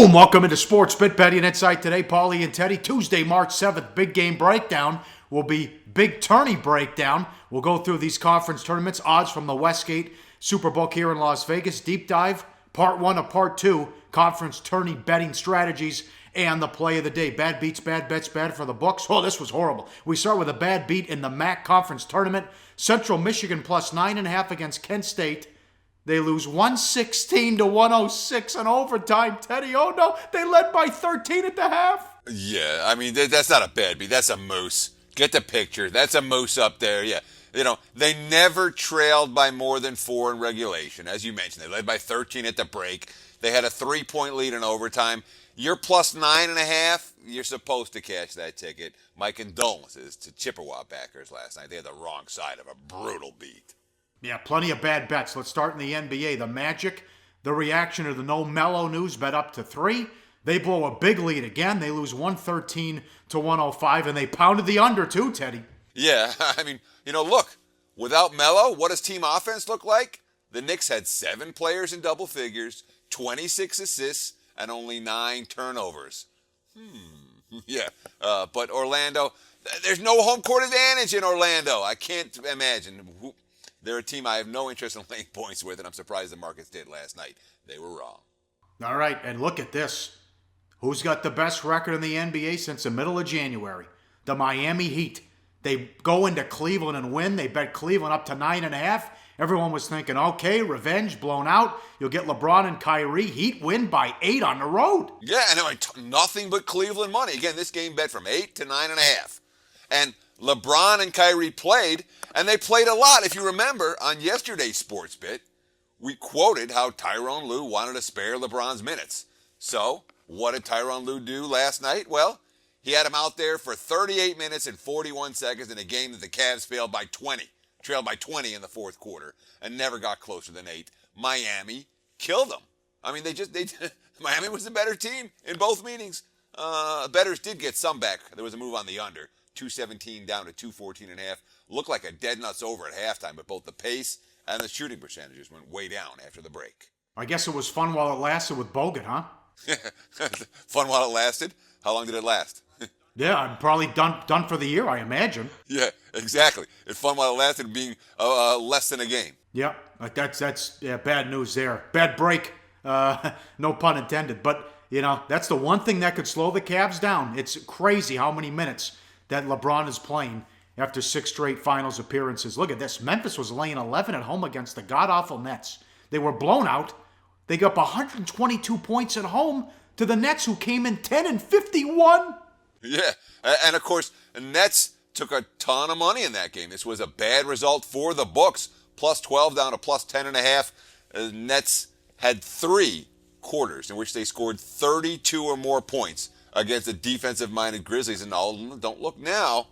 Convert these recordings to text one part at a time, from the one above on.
Boom! Welcome into SportsBIT Betting Insight today. Pauly and Teddy. Tuesday, March 7th, big game breakdown will be big tourney breakdown. We'll go through these conference tournaments, odds from the Westgate Superbook here in Las Vegas. Deep dive, part 1 of part 2, conference tourney betting strategies, and the play of the day. Bad beats, bad bets, bad for the books. Oh, this was horrible. We start with a bad beat in the MAC conference tournament. Central Michigan plus 9.5 against Kent State. They lose 116 to 106 in overtime. Teddy, oh no, they led by 13 at the half. Yeah, I mean, that's not a bad beat. That's a moose. Get the picture. That's a moose up there. Yeah. You know, they never trailed by more than 4 in regulation. As you mentioned, they led by 13 at the break. They had a 3-point lead in overtime. You're plus 9.5. You're supposed to cash that ticket. My condolences to Chippewa backers last night. They had the wrong side of a brutal beat. Yeah, plenty of bad bets. Let's start in the NBA. The Magic, the reaction to the no Melo news, bet up to 3. They blow a big lead again. They lose 113 to 105, and they pounded the under too, Teddy. Yeah, I mean, look, without Melo, what does team offense look like? The Knicks had 7 players in double figures, 26 assists, and only 9 turnovers. Yeah, but Orlando, there's no home court advantage in Orlando. I can't imagine. They're a team I have no interest in laying points with, and I'm surprised the markets did last night. They were wrong. All right, and look at this. Who's got the best record in the NBA since the middle of January? The Miami Heat. They go into Cleveland and win. They bet Cleveland up to 9.5. Everyone was thinking, okay, revenge, blown out. You'll get LeBron and Kyrie. Heat win by 8 on the road. Yeah, and nothing but Cleveland money. Again, this game bet from 8 to 9.5. And LeBron and Kyrie played, and they played a lot. If you remember, on yesterday's SportsBIT, we quoted how Tyronn Lue wanted to spare LeBron's minutes. So, what did Tyronn Lue do last night? Well, he had him out there for 38 minutes and 41 seconds in a game that the Cavs trailed by 20 in the fourth quarter, and never got closer than 8. Miami killed them. I mean, Miami was the better team in both meetings. Bettors did get some back. There was a move on the under. 217 down to 214.5. Looked like a dead nuts over at halftime, but both the pace and the shooting percentages went way down after the break. I guess it was fun while it lasted with Bogut, huh? Fun while it lasted? How long did it last? Yeah, I'm probably done for the year, I imagine. Yeah, exactly. It's fun while it lasted, being less than a game. Yeah, that's bad news there. Bad break, no pun intended. But, that's the one thing that could slow the Cavs down. It's crazy how many minutes that LeBron is playing after 6 straight finals appearances. Look at this. Memphis was laying 11 at home against the god-awful Nets. They were blown out. They got up 122 points at home to the Nets, who came in 10-51. Yeah, and of course, the Nets took a ton of money in that game. This was a bad result for the books. Plus 12 down to plus 10.5. The Nets had 3 quarters in which they scored 32 or more points against the defensive-minded Grizzlies. And don't look now.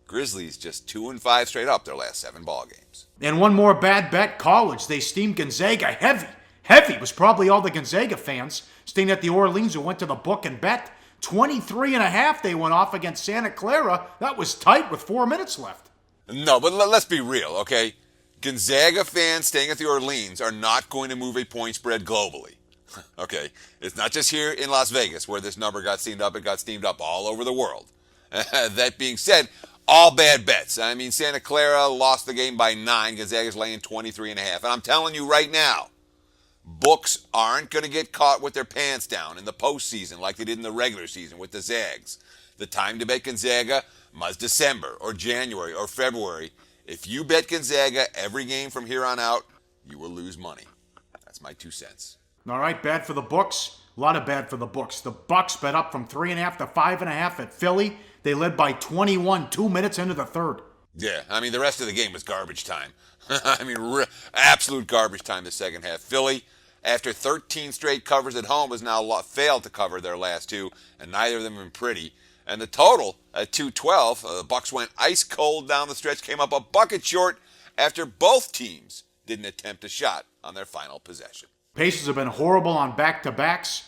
Grizzlies just 2-5 straight up their last 7 ball games. And one more bad bet, college. They steamed Gonzaga heavy. Heavy was probably all the Gonzaga fans staying at the Orleans who went to the book and bet. 23.5 they went off against Santa Clara. That was tight with 4 minutes left. No, but let's be real, okay? Gonzaga fans staying at the Orleans are not going to move a point spread globally. Okay, it's not just here in Las Vegas where this number got steamed up. It got steamed up all over the world. That being said, all bad bets. I mean, Santa Clara lost the game by 9. Gonzaga's laying 23.5. And I'm telling you right now, books aren't going to get caught with their pants down in the postseason like they did in the regular season with the Zags. The time to bet Gonzaga was December or January or February. If you bet Gonzaga every game from here on out, you will lose money. That's my 2 cents. All right, bad for the books. A lot of bad for the books. The Bucks bet up from 3.5 to 5.5 at Philly. They led by 21, 2 minutes into the third. Yeah, I mean, the rest of the game was garbage time. I mean, absolute garbage time the second half. Philly, after 13 straight covers at home, has now failed to cover their last 2, and neither of them have been pretty. And the total at 212, the Bucks went ice cold down the stretch, came up a bucket short after both teams didn't attempt a shot on their final possession. Pacers have been horrible on back-to-backs,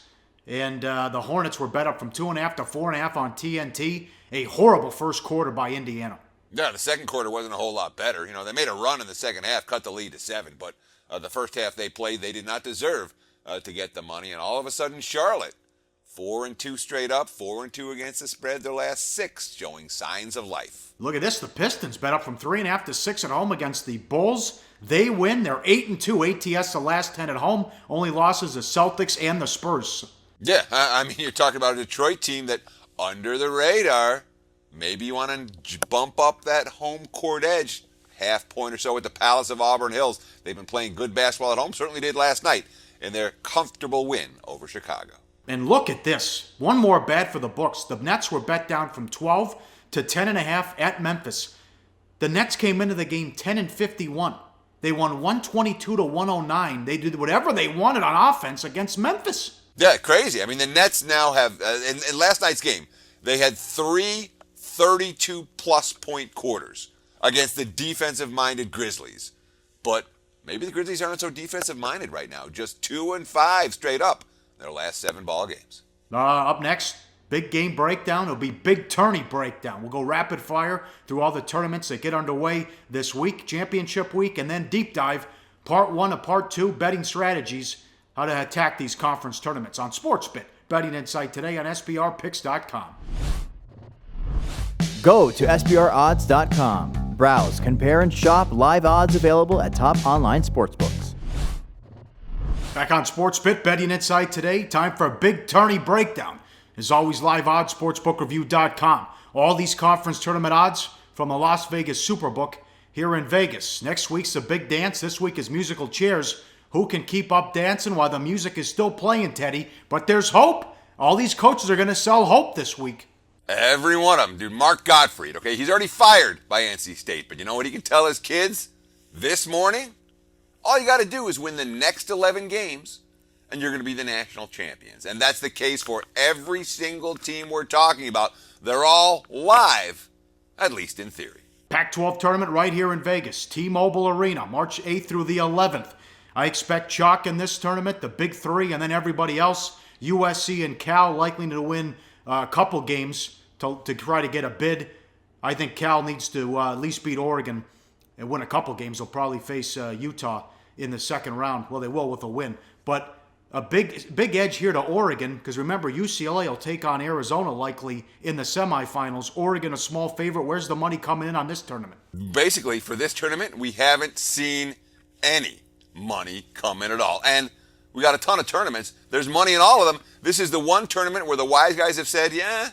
and the Hornets were bet up from 2.5 to 4.5 on TNT. A horrible first quarter by Indiana. Yeah, the second quarter wasn't a whole lot better. They made a run in the second half, cut the lead to 7, but the first half they played, they did not deserve to get the money. And all of a sudden, Charlotte 4-2 straight up, 4-2 against the spread. Their last 6 showing signs of life. Look at this. The Pistons bet up from 3.5 to 6 at home against the Bulls. They win. They're 8-2 ATS the last 10 at home. Only losses the Celtics and the Spurs. Yeah, I mean, you're talking about a Detroit team that under the radar, maybe you want to bump up that home court edge, half point or so at the Palace of Auburn Hills. They've been playing good basketball at home, certainly did last night in their comfortable win over Chicago. And look at this. One more bet for the books. The Nets were bet down from 12 to 10.5 at Memphis. The Nets came into the game 10-51. They won 122 to 109. They did whatever they wanted on offense against Memphis. Yeah, crazy. I mean, the Nets now have, in last night's game, they had 3 32-plus point quarters against the defensive-minded Grizzlies. But maybe the Grizzlies aren't so defensive-minded right now. Just 2-5 straight up in their last 7 ball games. Up next, big game breakdown. It'll be big tourney breakdown. We'll go rapid fire through all the tournaments that get underway this week, championship week, and then deep dive, part 1 to part 2, betting strategies, how to attack these conference tournaments on SportsBIT. Betting Insight today on SBRpicks.com. Go to SBRodds.com. Browse, compare, and shop live odds available at top online sportsbooks. Back on SportsBIT, Betting Insight today. Time for a big tourney breakdown. As always, live odds, sportsbookreview.com. All these conference tournament odds from the Las Vegas Superbook here in Vegas. Next week's a big dance. This week is musical chairs. Who can keep up dancing while the music is still playing, Teddy? But there's hope. All these coaches are going to sell hope this week. Every one of them, dude. Mark Gottfried, okay? He's already fired by NC State, but you know what he can tell his kids this morning? All you got to do is win the next 11 games, and you're going to be the national champions. And that's the case for every single team we're talking about. They're all live, at least in theory. Pac-12 tournament right here in Vegas. T-Mobile Arena, March 8th through the 11th. I expect chalk in this tournament, the big three, and then everybody else. USC and Cal likely to win a couple games to try to get a bid. I think Cal needs to at least beat Oregon and win a couple games. They'll probably face Utah in the second round. Well, they will with a win. But a big edge here to Oregon, because remember, UCLA will take on Arizona likely in the semifinals. Oregon a small favorite. Where's the money coming in on this tournament? Basically, for this tournament, we haven't seen any money come in at all. And we got a ton of tournaments. There's money in all of them. This is the one tournament where the wise guys have said, yeah,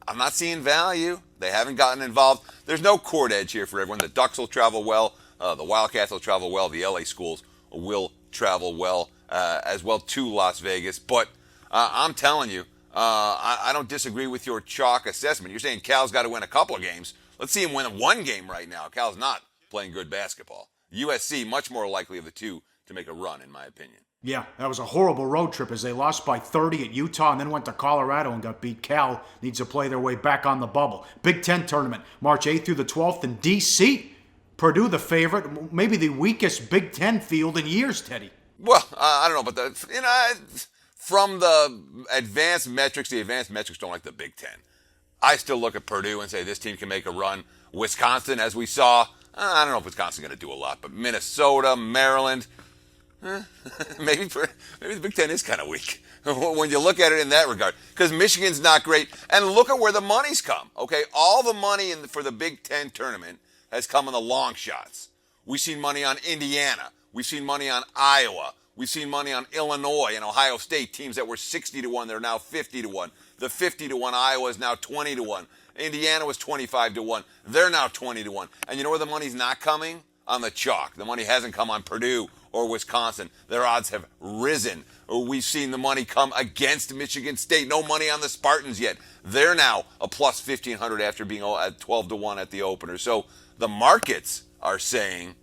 I'm not seeing value. They haven't gotten involved. There's no court edge here for everyone. The Ducks will travel well. The Wildcats will travel well. The LA schools will travel well as well to Las Vegas. But I'm telling you, I don't disagree with your chalk assessment. You're saying Cal's got to win a couple of games. Let's see him win one game right now. Cal's not playing good basketball. USC, much more likely of the two to make a run, in my opinion. Yeah, that was a horrible road trip as they lost by 30 at Utah and then went to Colorado and got beat. Cal needs to play their way back on the bubble. Big Ten tournament, March 8th through the 12th in D.C. Purdue the favorite, maybe the weakest Big Ten field in years, Teddy. Well, I don't know, but from the advanced metrics don't like the Big Ten. I still look at Purdue and say this team can make a run. Wisconsin, as we saw, I don't know if Wisconsin's going to do a lot, but Minnesota, Maryland, maybe the Big Ten is kind of weak when you look at it in that regard. Because Michigan's not great. And look at where the money's come, okay? All the money for the Big Ten tournament has come in the long shots. We've seen money on Indiana. We've seen money on Iowa. We've seen money on Illinois and Ohio State, teams that were 60-1. They're now 50-1. The 50-1 Iowa is now 20-1. Indiana was 25-1. They're now 20-1. And you know where the money's not coming? On the chalk. The money hasn't come on Purdue or Wisconsin. Their odds have risen. We've seen the money come against Michigan State. No money on the Spartans yet. They're now a plus 1,500 after being at 12-1 at the opener. So the markets are saying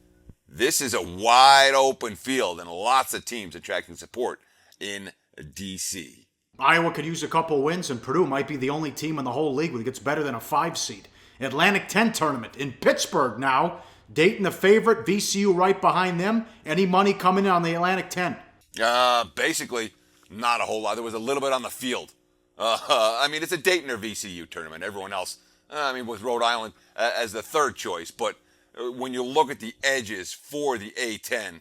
this is a wide open field and lots of teams attracting support in D.C. Iowa could use a couple wins, and Purdue might be the only team in the whole league that gets better than a 5 seed. Atlantic 10 tournament in Pittsburgh now. Dayton the favorite, VCU right behind them. Any money coming in on the Atlantic 10? Basically, not a whole lot. There was a little bit on the field. It's a Dayton or VCU tournament. Everyone else, with Rhode Island as the third choice. But when you look at the edges for the A10,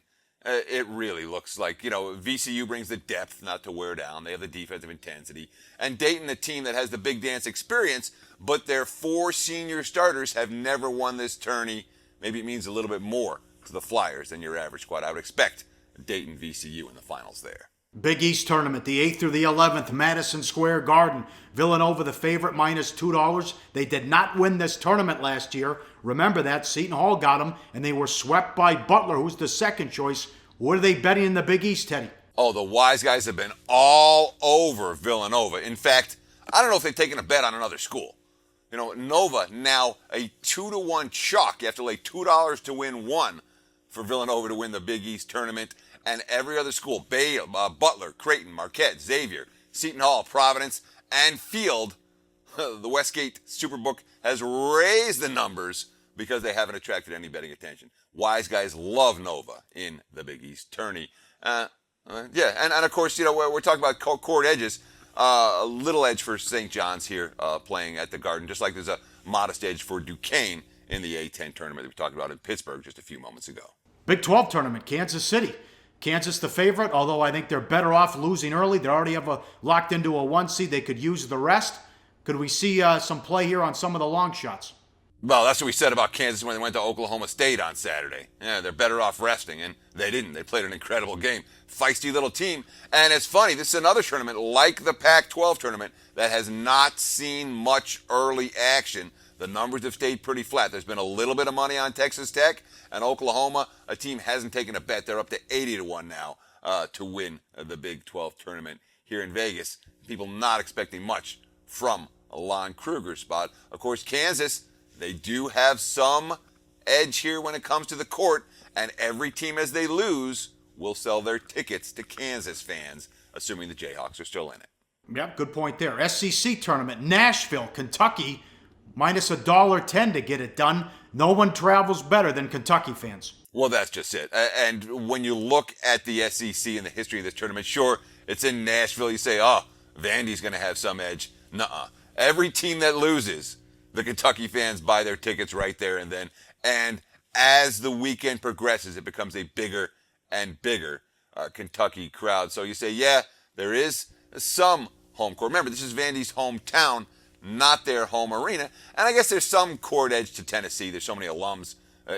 It really looks like, VCU brings the depth not to wear down. They have the defensive intensity. And Dayton, a team that has the big dance experience, but their 4 senior starters have never won this tourney. Maybe it means a little bit more to the Flyers than your average squad. I would expect Dayton VCU in the finals there. Big East tournament, the 8th through the 11th, Madison Square Garden. Villanova, the favorite, minus $2. They did not win this tournament last year. Remember that. Seton Hall got them, and they were swept by Butler, who's the second choice. What are they betting in the Big East, Teddy? Oh, the wise guys have been all over Villanova. In fact, I don't know if they've taken a bet on another school. Nova now a 2-1 chalk. You have to lay $2 to win 1 for Villanova to win the Big East tournament. And every other school, Butler, Creighton, Marquette, Xavier, Seton Hall, Providence, and Field, the Westgate Superbook has raised the numbers because they haven't attracted any betting attention. Wise guys love Nova in the Big East tourney. And of course, we're talking about court edges. A little edge for St. John's here playing at the Garden, just like there's a modest edge for Duquesne in the A-10 tournament that we talked about in Pittsburgh just a few moments ago. Big 12 tournament, Kansas City. Kansas the favorite, although I think they're better off losing early. They already have locked into a 1 seed. They could use the rest. Could we see some play here on some of the long shots? Well, that's what we said about Kansas when they went to Oklahoma State on Saturday. Yeah, they're better off resting, and they didn't. They played an incredible game. Feisty little team. And it's funny, this is another tournament like the Pac-12 tournament that has not seen much early action. The numbers have stayed pretty flat. There's been a little bit of money on Texas Tech, and Oklahoma, a team hasn't taken a bet. They're up to 80-1 now to win the Big 12 tournament here in Vegas. People not expecting much from a Lon Kruger spot. Of course, Kansas, they do have some edge here when it comes to the court, and every team as they lose will sell their tickets to Kansas fans, assuming the Jayhawks are still in it. Yep, good point there. SEC tournament, Nashville, Kentucky, minus $1.10 to get it done. No one travels better than Kentucky fans. Well, that's just it. And when you look at the SEC and the history of this tournament, sure, it's in Nashville. You say, Vandy's going to have some edge. Nuh-uh. Every team that loses, the Kentucky fans buy their tickets right there and then. And as the weekend progresses, it becomes a bigger and bigger Kentucky crowd. So you say, yeah, there is some home court. Remember, this is Vandy's hometown, not their home arena. And I guess there's some court edge to Tennessee. There's so many alums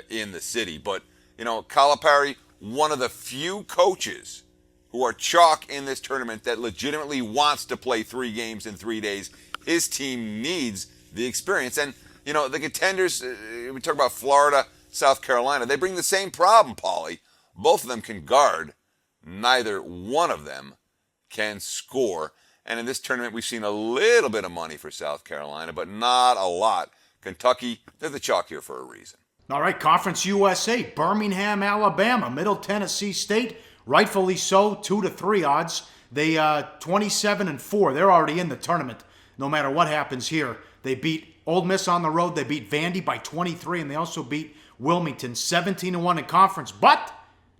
in the city. But, Calipari, one of the few coaches who are chalk in this tournament that legitimately wants to play 3 games in 3 days. His team needs the experience. And, the contenders, we talk about Florida, South Carolina, they bring the same problem, Pauly. Both of them can guard. Neither one of them can score. And in this tournament, we've seen a little bit of money for South Carolina, but not a lot. Kentucky, they're the chalk here for a reason. All right, Conference USA, Birmingham, Alabama, Middle Tennessee State, rightfully so, 2-3 odds. They 27-4. They're already in the tournament. No matter what happens here, they beat Ole Miss on the road. They beat Vandy by 23, and they also beat Wilmington 17-1 in conference. But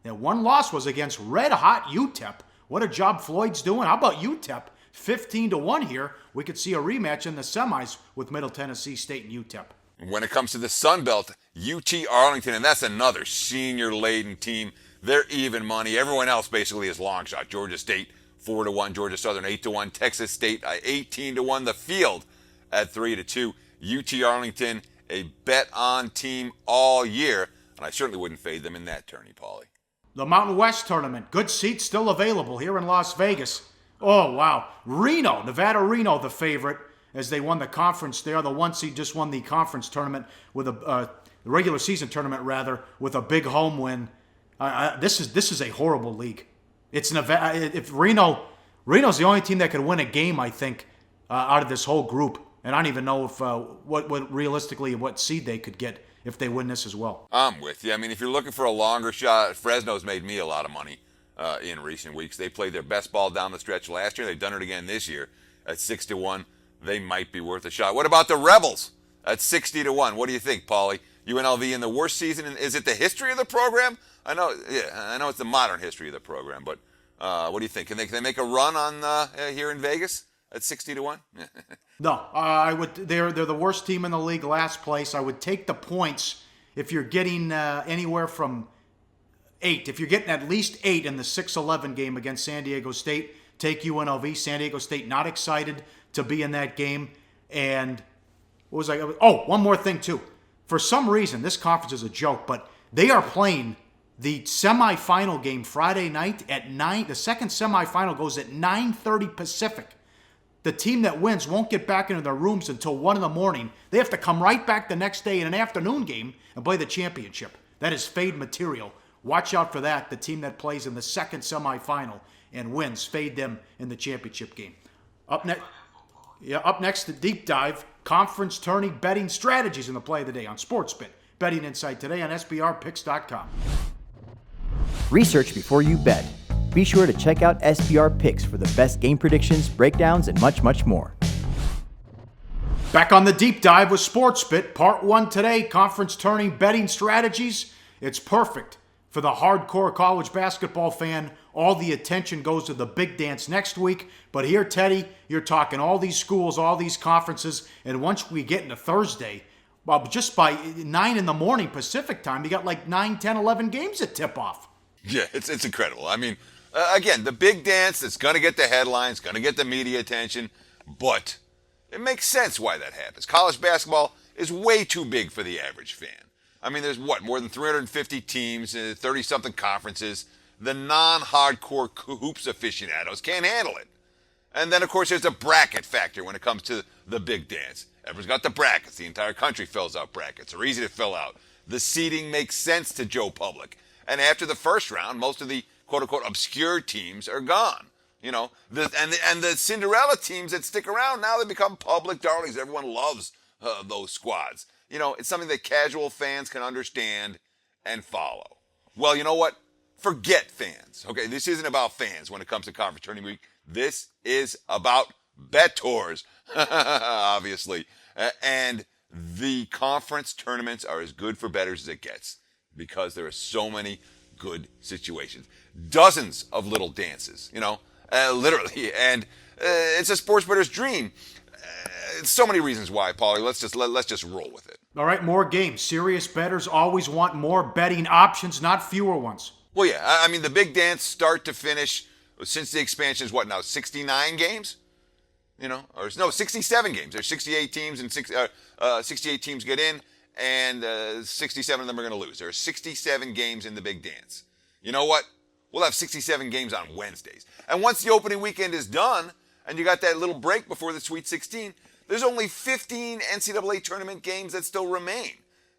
that one loss was against red-hot UTEP. What a job Floyd's doing. How about UTEP? 15-1 here. We could see a rematch in the semis with Middle Tennessee State and UTEP. When it comes to the Sun Belt, UT Arlington, and that's another senior-laden team. They're even money. Everyone else basically is long shot. Georgia State 4-1, Georgia Southern 8-1, Texas State 18-1, the Field at 3-2. UT Arlington, a bet-on team all year, and I certainly wouldn't fade them in that tourney, Pauly. The Mountain West Tournament, good seats still available here in Las Vegas. Oh, wow. Reno, Nevada Reno, the favorite, as they won the conference there. The 1 seed just won the conference tournament with a regular season tournament, rather, with a big home win. This is a horrible league. It's Nevada. If Reno's the only team that could win a game, I think, out of this whole group. And I don't even know if what realistically what seed they could get if they win this as well. I'm with you. I mean, if you're looking for a longer shot, Fresno's made me a lot of money in recent weeks. They played their best ball down the stretch last year. They've done it again this year at 6-1. They might be worth a shot. What about the Rebels at 60-1? What do you think, Pauly? UNLV in the worst season. Is it the history of the program? I know it's the modern history of the program, but what do you think? Can they make a run on here in Vegas at 60-1? No, I would. They're the worst team in the league, last place. I would take the points if you're getting anywhere from 8. If you're getting at least 8 in the 6-11 game against San Diego State, take UNLV. San Diego State not excited to be in that game. And what was I? Oh, one more thing too. For some reason, this conference is a joke, but they are playing the semifinal game Friday night at 9. The second semifinal goes at 9:30 Pacific. The team that wins won't get back into their rooms until 1 in the morning. They have to come right back the next day in an afternoon game and play the championship. That is fade material. Watch out for that. The team that plays in the second semifinal and wins, fade them in the championship game. Up next, the deep dive, conference tourney betting strategies in the play of the day on SportsBIT. Betting Insight today on SBRpicks.com. Research before you bet. Be sure to check out SBR Picks for the best game predictions, breakdowns, and much, much more. Back on the deep dive with SportsBIT, part 1 today, conference tourney betting strategies. It's perfect for the hardcore college basketball fan. All the attention goes to the big dance next week. But here, Teddy, you're talking all these schools, all these conferences, and once we get into Thursday, well, just by 9 in the morning Pacific time, you got like 9, 10, 11 games at tip-off. Yeah, it's incredible. I mean, again, the big dance that's going to get the headlines, going to get the media attention, but it makes sense why that happens. College basketball is way too big for the average fan. I mean, there's more than 350 teams, 30-something conferences. The non-hardcore hoops aficionados can't handle it. And then, of course, there's a bracket factor when it comes to the big dance. Everyone's got the brackets. The entire country fills out brackets. They're easy to fill out. The seeding makes sense to Joe Public. And after the first round, most of the quote-unquote obscure teams are gone. You know, the Cinderella teams that stick around, now they become public darlings. Everyone loves those squads. You know, it's something that casual fans can understand and follow. Well, you know what? Forget fans. Okay, this isn't about fans when it comes to conference tourney week. This is about bettors, obviously. And the conference tournaments are as good for bettors as it gets because there are so many good situations. Dozens of little dances, you know, literally. And it's a sports bettor's dream. So many reasons why, Pauly. Let's just roll with it. All right, more games. Serious bettors always want more betting options, not fewer ones. Well, yeah. I mean, the big dance start to finish since the expansion is what now, 69 games? You know, or no, 67 games. There's 68 teams and 68 teams get in, and 67 of them are going to lose. There are 67 games in the big dance. You know what? We'll have 67 games on Wednesdays. And once the opening weekend is done, and you got that little break before the Sweet 16, there's only 15 NCAA tournament games that still remain.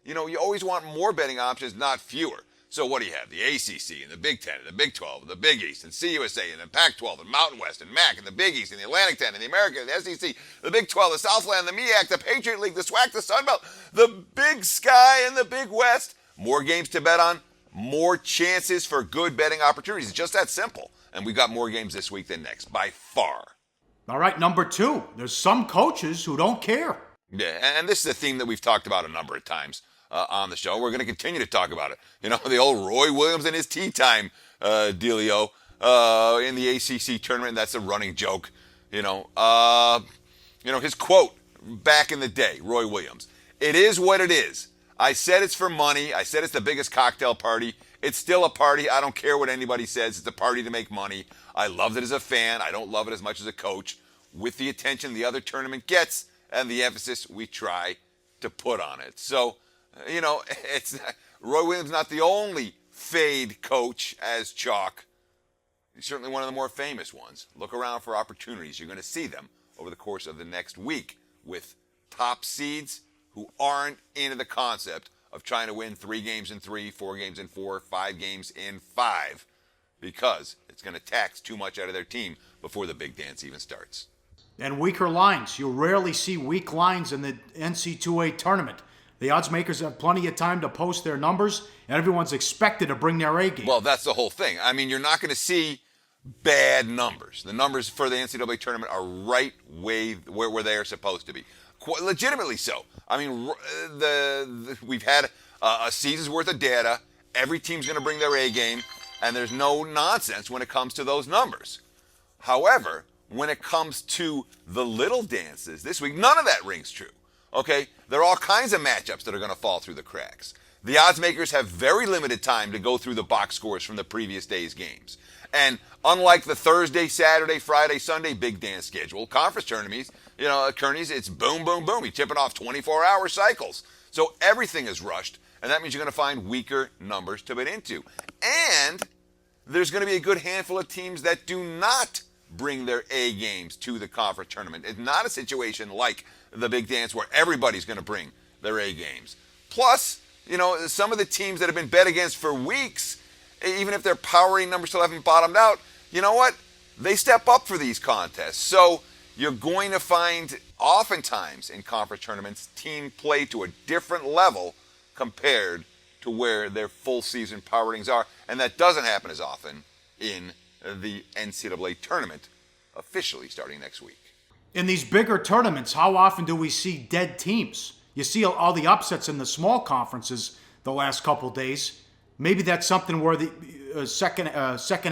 You know, you always want more betting options, not fewer. So what do you have? The ACC and the Big Ten and the Big 12 and the Big East and CUSA and the Pac-12 and Mountain West and MAC and the Big East and the Atlantic 10 and the American, the SEC, the Big 12, the Southland, the MEAC, the Patriot League, the SWAC, the Sun Belt, the Big Sky and the Big West. More games to bet on, more chances for good betting opportunities. It's just that simple. And we got more games this week than next, by far. All right, number 2. There's some coaches who don't care. Yeah, and this is a theme that we've talked about a number of times on the show. We're going to continue to talk about it. You know, the old Roy Williams and his tea time dealio in the ACC tournament. That's a running joke. You know, his quote back in the day, Roy Williams. It is what it is. I said it's for money. I said it's the biggest cocktail party. It's still a party. I don't care what anybody says. It's a party to make money. I loved it as a fan. I don't love it as much as a coach. With the attention the other tournament gets and the emphasis we try to put on it. So, you know, it's Roy Williams not the only fade coach as chalk. He's certainly one of the more famous ones. Look around for opportunities. You're going to see them over the course of the next week with top seeds who aren't into the concept of trying to win 3 games in 3, 4 games in 4, 5 games in 5, because it's going to tax too much out of their team before the big dance even starts. And weaker lines. You'll rarely see weak lines in the NC2A tournament. The odds makers have plenty of time to post their numbers, and everyone's expected to bring their A game. Well, that's the whole thing. I mean, you're not going to see bad numbers. The numbers for the NCAA tournament are right where they are supposed to be. Legitimately so. I mean, we've had a season's worth of data. Every team's going to bring their A game, and there's no nonsense when it comes to those numbers. However, when it comes to the little dances this week, none of that rings true. Okay? There are all kinds of matchups that are going to fall through the cracks. the odds makers have very limited time to go through the box scores from the previous day's games. And unlike the Thursday, Saturday, Friday, Sunday big dance schedule, conference tournaments, Kearney's, it's boom, boom, boom. You're tipping off 24-hour cycles. So everything is rushed, and that means you're going to find weaker numbers to bet into. And there's going to be a good handful of teams that do not bring their A games to the conference tournament. It's not a situation like the big dance where everybody's going to bring their A games. Plus, some of the teams that have been bet against for weeks, even if their power rating numbers still haven't bottomed out, you know what? They step up for these contests. So you're going to find oftentimes in conference tournaments, team play to a different level compared to where their full season power ratings are. And that doesn't happen as often in the NCAA tournament, officially starting next week. In these bigger tournaments, how often do we see dead teams? You see all the upsets in the small conferences the last couple days. Maybe that's something where the second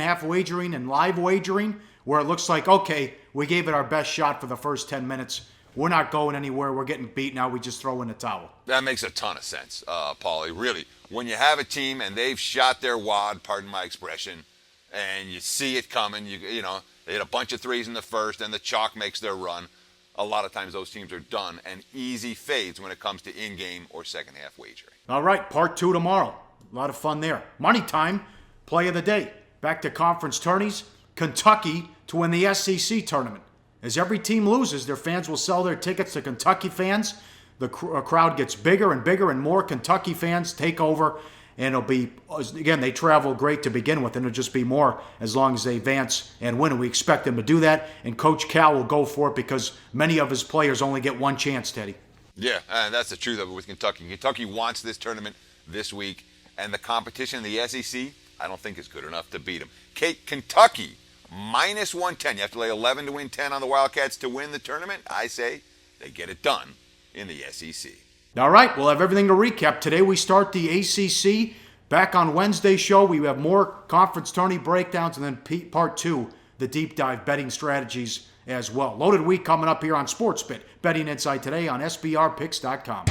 half wagering and live wagering, where it looks like, okay, we gave it our best shot for the first 10 minutes. We're not going anywhere. We're getting beat. Now we just throw in the towel. That makes a ton of sense, Pauly. Really, when you have a team and they've shot their wad, pardon my expression, and you see it coming, you know, they hit a bunch of threes in the first, and the chalk makes their run. A lot of times those teams are done and easy fades when it comes to in-game or second-half wagering. All right, part 2 tomorrow. A lot of fun there. Money time, play of the day. Back to conference tourneys. Kentucky to win the SEC tournament. As every team loses, their fans will sell their tickets to Kentucky fans. The crowd gets bigger and bigger, and more Kentucky fans take over. And it'll be, again, they travel great to begin with, and it'll just be more as long as they advance and win. And we expect them to do that. And Coach Cal will go for it because many of his players only get one chance, Teddy. Yeah, and that's the truth of it with Kentucky. Kentucky wants this tournament this week, and the competition in the SEC, I don't think is good enough to beat them. Kentucky, minus 110. You have to lay 11 to win 10 on the Wildcats to win the tournament. I say they get it done in the SEC. All right, we'll have everything to recap. Today we start the ACC. Back on Wednesday's show, we have more conference tourney breakdowns, and then part 2, the deep dive betting strategies as well. Loaded week coming up here on SportsBIT. Betting Insight today on SBRpicks.com.